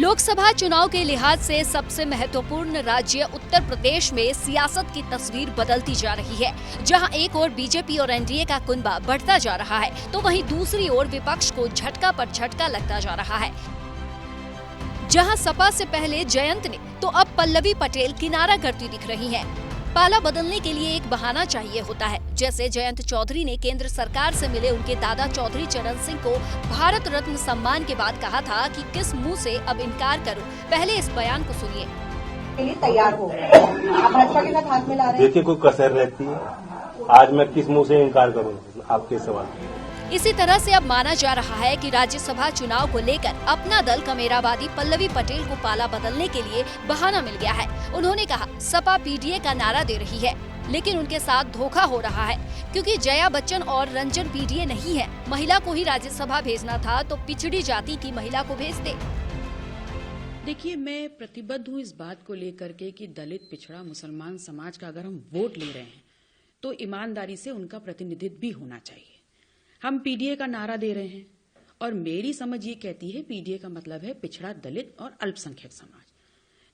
लोकसभा चुनाव के लिहाज से सबसे महत्वपूर्ण राज्य उत्तर प्रदेश में सियासत की तस्वीर बदलती जा रही है। जहां एक ओर बीजेपी और एनडीए का कुनबा बढ़ता जा रहा है, तो वहीं दूसरी ओर विपक्ष को झटका पर झटका लगता जा रहा है। जहां सपा से पहले जयंत ने तो अब पल्लवी पटेल किनारा करती दिख रही हैं। पाला बदलने के लिए एक बहाना चाहिए होता है। जैसे जयंत चौधरी ने केंद्र सरकार से मिले उनके दादा चौधरी चरण सिंह को भारत रत्न सम्मान के बाद कहा था कि किस मुंह से अब इनकार करूं। पहले इस बयान को सुनिए। के लिए तैयार हो गए, आप भाजपा के साथ हाथ मिला रहे हैं। देखिए, कोई कसर रहती है। आज मैं किस मुंह से इनकार करूं आपके सवाल। इसी तरह से अब माना जा रहा है कि राज्यसभा चुनाव को लेकर अपना दल कमेरावादी पल्लवी पटेल को पाला बदलने के लिए बहाना मिल गया है। उन्होंने कहा, सपा पीडीए का नारा दे रही है, लेकिन उनके साथ धोखा हो रहा है, क्योंकि जया बच्चन और रंजन पीडीए नहीं है। महिला को ही राज्यसभा भेजना था तो पिछड़ी जाति की महिला को भेजते। देखिए, मैं प्रतिबद्ध हूँ इस बात को लेकर के कि दलित, पिछड़ा, मुसलमान समाज का अगर हम वोट ले रहे हैं तो ईमानदारी से उनका प्रतिनिधित्व भी होना चाहिए। हम पीडीए का नारा दे रहे हैं और मेरी समझ ये कहती है पीडीए का मतलब है पिछड़ा, दलित और अल्पसंख्यक समाज।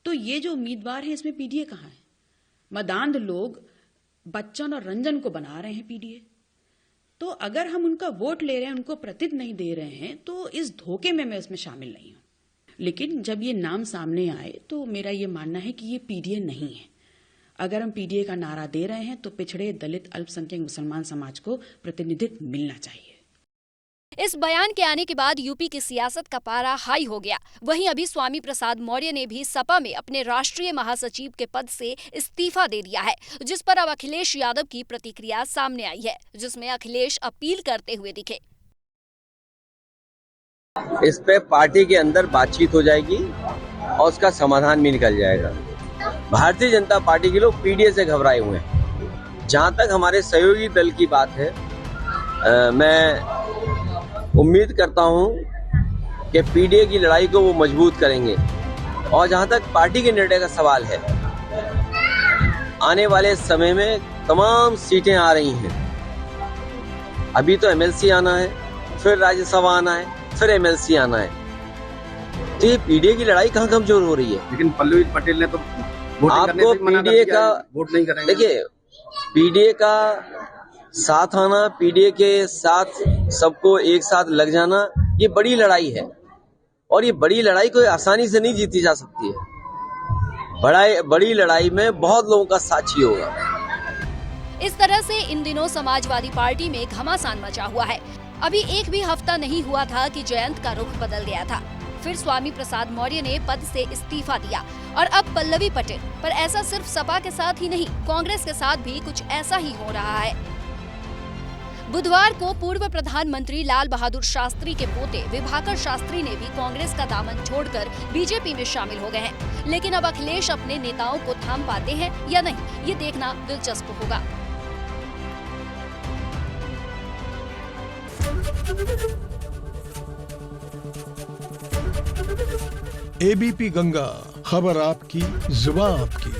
तो ये जो उम्मीदवार है इसमें पीडीए कहाँ है? मदांध लोग बच्चन और रंजन को बना रहे हैं पीडीए। तो अगर हम उनका वोट ले रहे हैं, उनको प्रतिनिधित्व नहीं दे रहे हैं, तो इस धोखे में मैं इसमें शामिल नहीं हूं। लेकिन जब ये नाम सामने आए तो मेरा ये मानना है कि ये पीडीए नहीं है। अगर हम पीडीए का नारा दे रहे हैं तो पिछड़े, दलित, अल्पसंख्यक, मुसलमान समाज को प्रतिनिधित्व मिलना चाहिए। इस बयान के आने के बाद यूपी की सियासत का पारा हाई हो गया। वहीं अभी स्वामी प्रसाद मौर्य ने भी सपा में अपने राष्ट्रीय महासचिव के पद से इस्तीफा दे दिया है, जिस पर अब अखिलेश यादव की प्रतिक्रिया सामने आई है, जिसमें अखिलेश अपील करते हुए दिखे। इस पे पार्टी के अंदर बातचीत हो जाएगी और उसका समाधान भी निकल जाएगा। भारतीय जनता पार्टी के लोग पीडीए से घबराए हुए हैं। जहां तक हमारे सहयोगी दल की बात है, मैं उम्मीद करता हूं कि पीडीए की लड़ाई को वो मजबूत करेंगे। और जहां तक पार्टी के निर्णय का सवाल है, आने वाले समय में तमाम सीटें आ रही हैं। अभी तो एमएलसी आना है, फिर राज्यसभा आना है, फिर एमएलसी आना है। तो ये पीडीए की लड़ाई कहाँ कमजोर हो रही है? लेकिन पल्लवी पटेल ने तो आपको पीडीए का वोट नहीं करेंगे। देखिए, पीडीए का साथ आना, पीडीए के साथ सबको एक साथ लग जाना, ये बड़ी लड़ाई है और ये बड़ी लड़ाई कोई आसानी से नहीं जीती जा सकती है। बड़ी लड़ाई में बहुत लोगों का साथ चाहिए होगा। इस तरह से इन दिनों समाजवादी पार्टी में घमासान मचा हुआ है। अभी एक भी हफ्ता नहीं हुआ था कि जयंत का रुख बदल गया था। फिर स्वामी प्रसाद मौर्य ने पद से इस्तीफा दिया और अब पल्लवी पटेल। पर ऐसा सिर्फ सपा के साथ ही नहीं, कांग्रेस के साथ भी कुछ ऐसा ही हो रहा है। बुधवार को पूर्व प्रधानमंत्री लाल बहादुर शास्त्री के पोते विभाकर शास्त्री ने भी कांग्रेस का दामन छोड़कर बीजेपी में शामिल हो गए हैं। लेकिन अब अखिलेश अपने नेताओं को थाम पाते हैं या नहीं, ये देखना दिलचस्प होगा। एबीपी गंगा, खबर आपकी, जुबान आपकी।